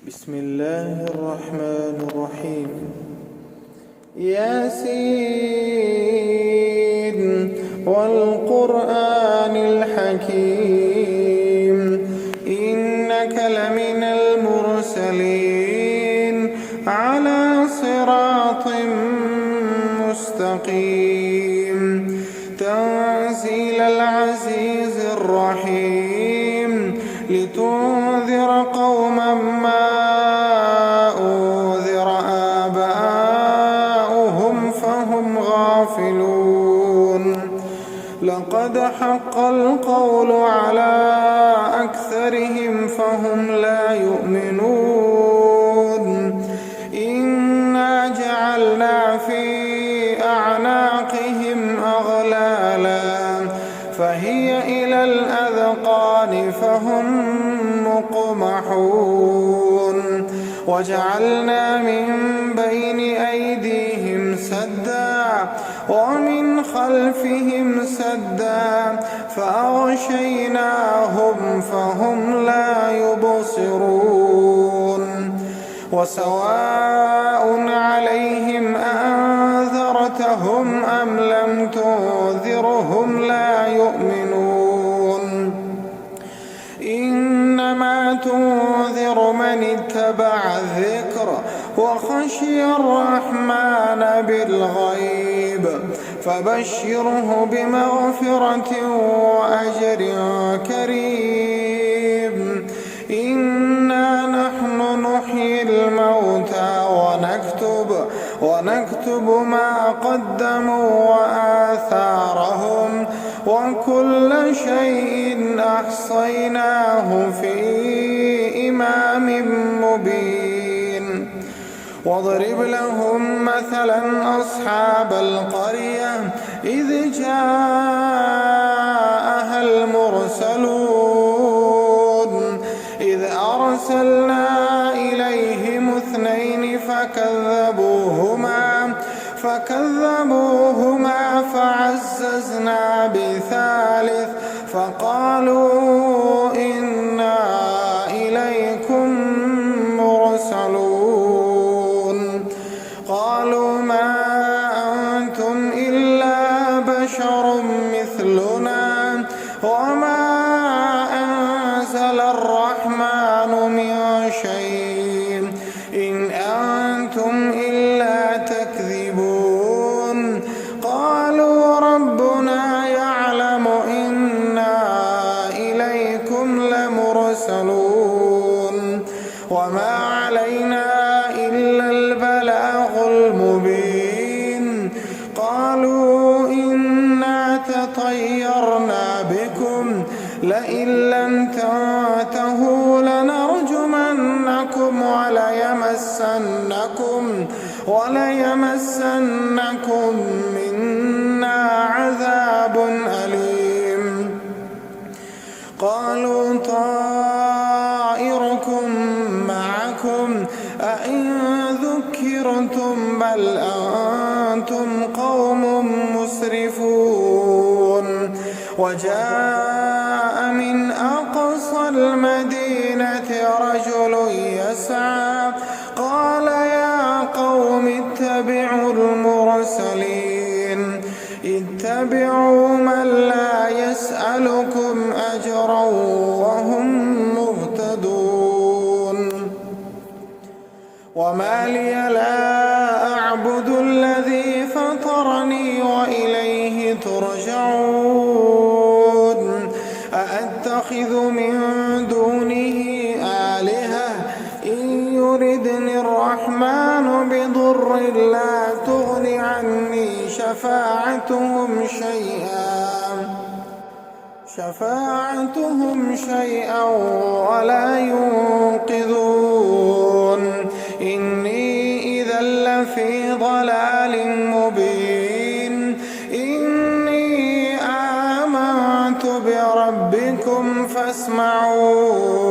بسم الله الرحمن الرحيم. ياسين والقرآن الحكيم إنك لمن المرسلين على صراط مستقيم تنزيل العزيز الرحيم لتنذر قوما ما أنذر آباؤهم فهم غافلون لقد حق القول على أكثرهم فهم لا يؤمنون إنا جعلنا في أعناقهم أغلالا فهي إلى الأذقان فهم مقمحون وجعلنا من بين أيديهم سدا ومن خلفهم سدا فأغشيناهم فهم لا يبصرون وسواء عليهم أنذرتهم أم لم تنذرهم لا يؤمنون إنما تنذر من اتبع الذكر وخشي الرحمن بالغيب فبشره بمغفرة وأجر كريم إنا نحن نحيي الموتى ونكتب ما قدموا وآثارهم وكل شيء أحصيناه في إمام مبين واضرب لهم مثلا أصحاب القرية إذ جاءها المرسلون إذ أرسلنا إليهم اثنين فكذبوهما فعززنا بثالث فقالوا إنا إليكم مرسلون قالوا ما أنتم إلا بشر مثلنا وما أنزل الرحمن من شيء إن أنتم إلا تكذبون قالوا ربنا يعلم إنا إليكم لمرسلون وما علينا إلا البلاغ المبين قالوا إنا تطيرنا بكم لئن لم تنتهوا لنرجمنكم وليمسنكم منا عذاب أليم قالوا طائركم معكم أئن ذكرتم بل أنتم قوم مسرفون وجاء من أقصى المدينة رجل يسعى قال يا قوم اتبعوا المرسلين اتبعوا من لا يسألكم أجرا وهم مهتدون وما لي لا أعبد الذي فطرني وإليه ترجعون أأتخذ من دونه آلهة إن يردني الرحمن بضر لا تغن عني شفاعتهم شيئا ولا ينقذون إني إذا لفي ضلال مبين إني آمنت بربكم فاسمعون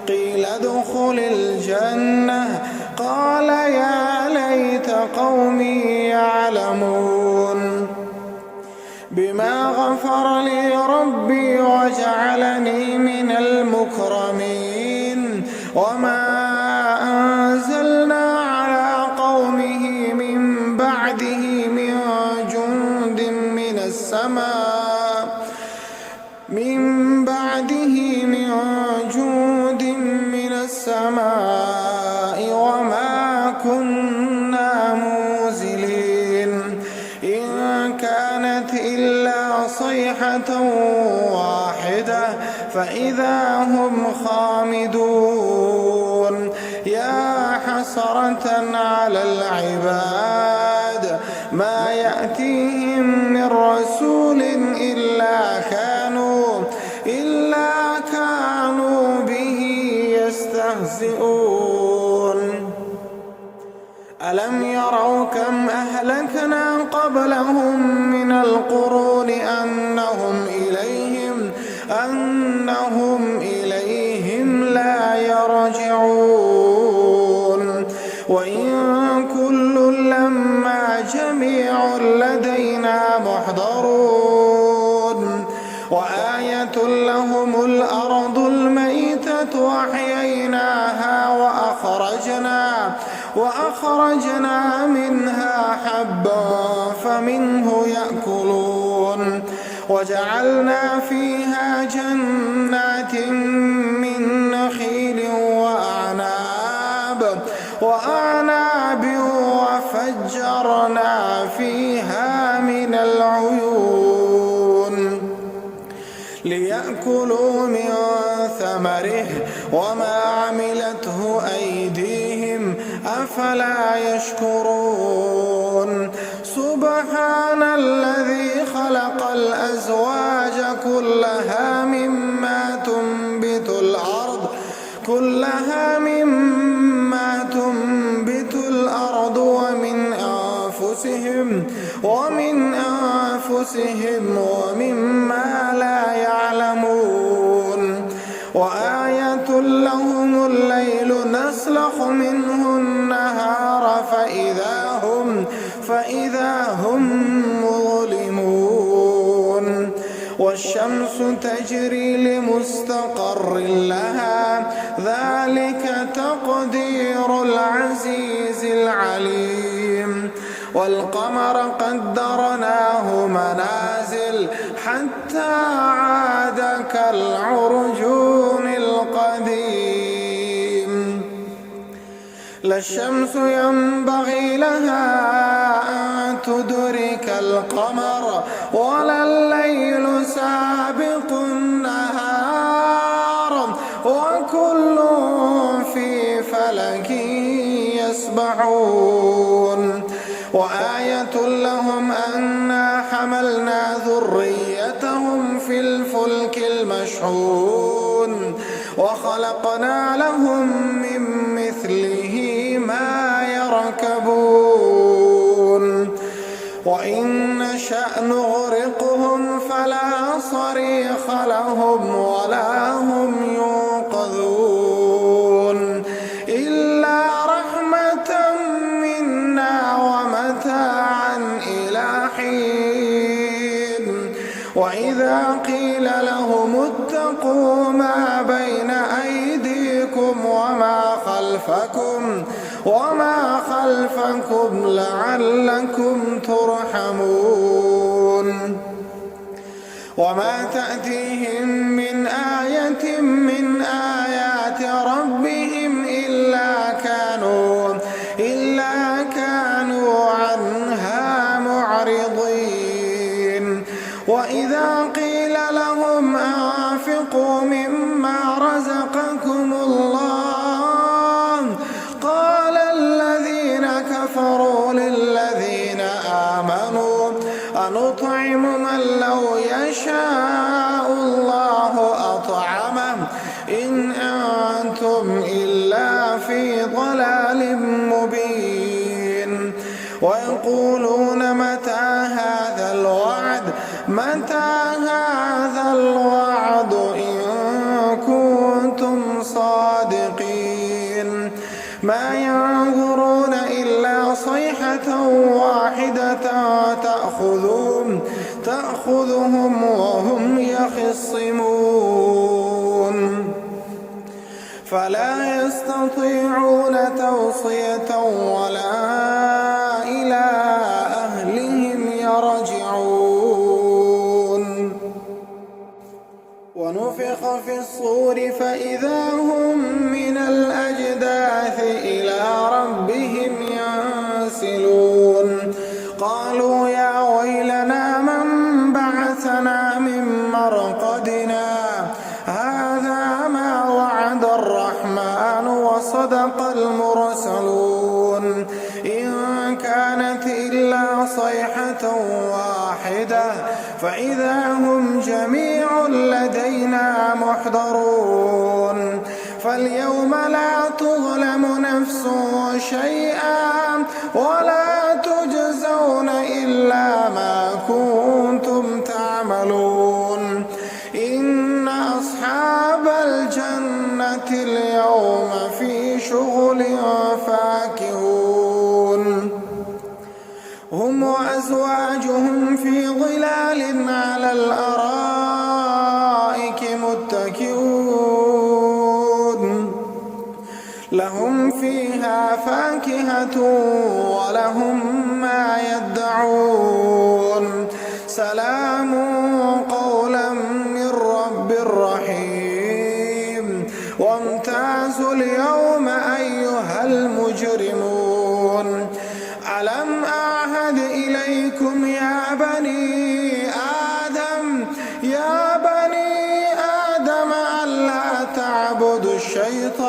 قيل ادخل الجنة قال يا ليت قومي يعلمون بما غفر لي ربي وجعلني من المكرمين وما السماء وما كنا منزلين إن كانت إلا صيحة واحدة فإذا هم خامدون يا حسرة على العباد ما يأتيهم من رسول إلا كانوا به يستهزئون ألم يروا كم أهلكنا قبلهم من القرون أنهم إليهم لا يرجعون وإن كل لما جميع لدينا محضرون وآية لهم الأرض الميتة أحييناها وأخرجنا منها حبا فمنه يأكلون وجعلنا فيها جنات من نخيل وأعناب وفجرنا فيها من العيون ليأكلوا من ثمره وما عملته أيديهم أفلا يشكرون سبحان الذي خلق الأزواج كلها مما تنبت الأرض ومن أنفسهم ومما لا يعلمون وآية لهم الليل نسلخ منه النهار فإذا هم مظلمون والشمس تجري لمستقر لها ذلك تقدير العزيز العليم والقمر قدرناه منازل حتى عاد كالعرجون القديم لا الشمس ينبغي لها أن تدرك القمر ولا الليل سابق النهار وكل في فلك يسبحون وآية لهم أنا حملنا ذريتهم في الفلك المشحون وخلقنا لهم من مثله ما يركبون وإن نشأ نغرقهم فلا صريخ لهم ولا هم ينقذون إلا رحمة منا ومتاعا إلى حين وإذا قيل لهم اتقوا ما بين أيديكم وما خلفكم لعلكم ترحمون وما تأتيهم من آية من آيات ربهم إلا كانوا عنها معرضين وإذا قيل لهم أنفقوا مما رزقكم الله قال الذين كفروا للذين آمنوا أنطعم من لو يشاء الله أطعمه إن أنتم إلا في ضلال مبين ويقولون متى هذا الوعد إن كنتم صادقين ما ينظرون إلا صيحة واحدة تأخذهم وهم يخصمون فلا يستطيعون توصية ولا إلى أهلهم يرجعون ونفخ في الصور فإذا هم من الأرض وصدق المرسلون إن كانت إلا صيحة واحدة فإذا هم جميع لدينا محضرون فاليوم لا تظلم نفس شيئا ولا تجزون إلا ما كنتم تعملون إن أصحاب الجنة اليوم في شغل فاكهون هم وأزواجهم في ظلال على الأرائك متكئون لهم فيها فاكهة ولهم ما يدعون سلام قولا من رب رحيم وامتازوا اليوم أيها المجرمون ألم أعهد إليكم يا بني آدم ألا تعبدوا الشيطان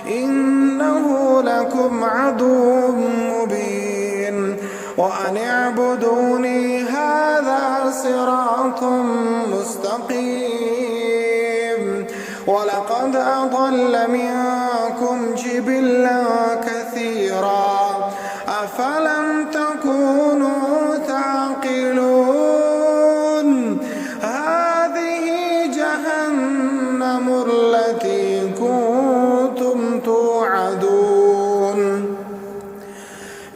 إنه لكم عدو مبين وأن اعبدوني هذا صراط مستقيم ولقد أضل منكم جبلا كثيرا أفلم تكونوا تعقلون هذه جهنم التي كنتم توعدون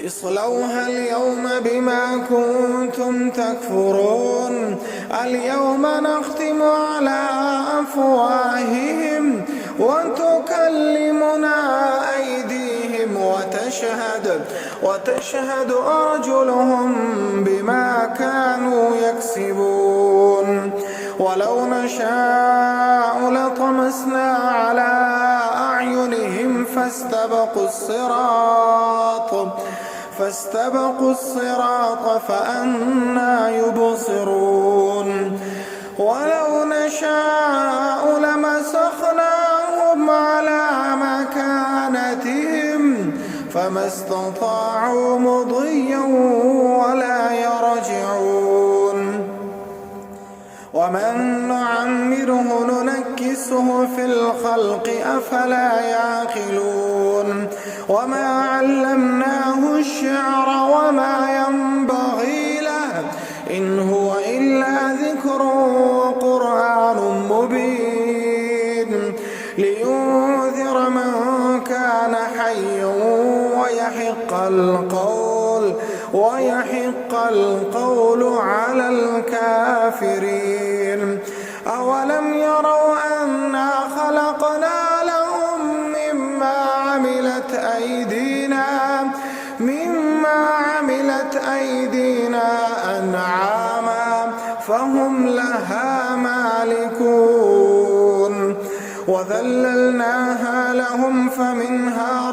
اصلوها اليوم بما كنتم تكفرون اليوم نختم على أفواههم وتكلمنا أيديهم وتشهد أرجلهم بما كانوا يكسبون ولو نشاء لطمسنا على أعينهم فاستبقوا الصراط فأنى يبصرون ولو نشاء لمسخناهم على مكانتهم فما استطاعوا مضيا ولا يرجعون ومن نعمره ننكسه في الخلق أفلا يعقلون وما علمناه الشعر وما ينبغي له إن هو إلا ذكر وقرآن مبين لينذر من كان حيا ويحق القول على الكافرين أولم يروا أنا خلقنا لهم مما عملت أيدينا أنعاما فهم لها مالكون وذللناها لهم فمنها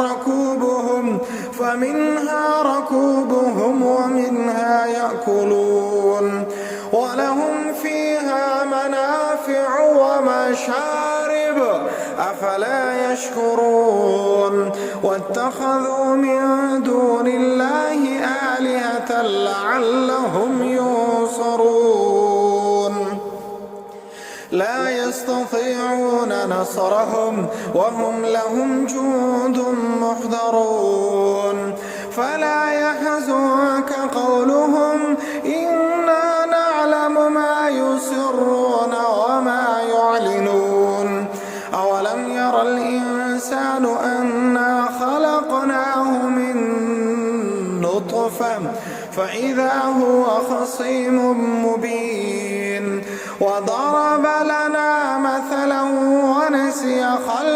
ركوبهم ومنها يأكلون ولهم فيها منافع ومشارب أفلا يشكرون واتخذوا من دون الله آلهة لعلهم ينصرون لا يستطيعون نصرهم وهم لهم جند محضرون فلا يحزنك قولهم إنا نعلم ما يسرون وما يعلنون أولم ير الإنسان أنا خلقناه من نطفة فإذا هو خصيم مبين وضرب لنا مثلا ونسي خلقه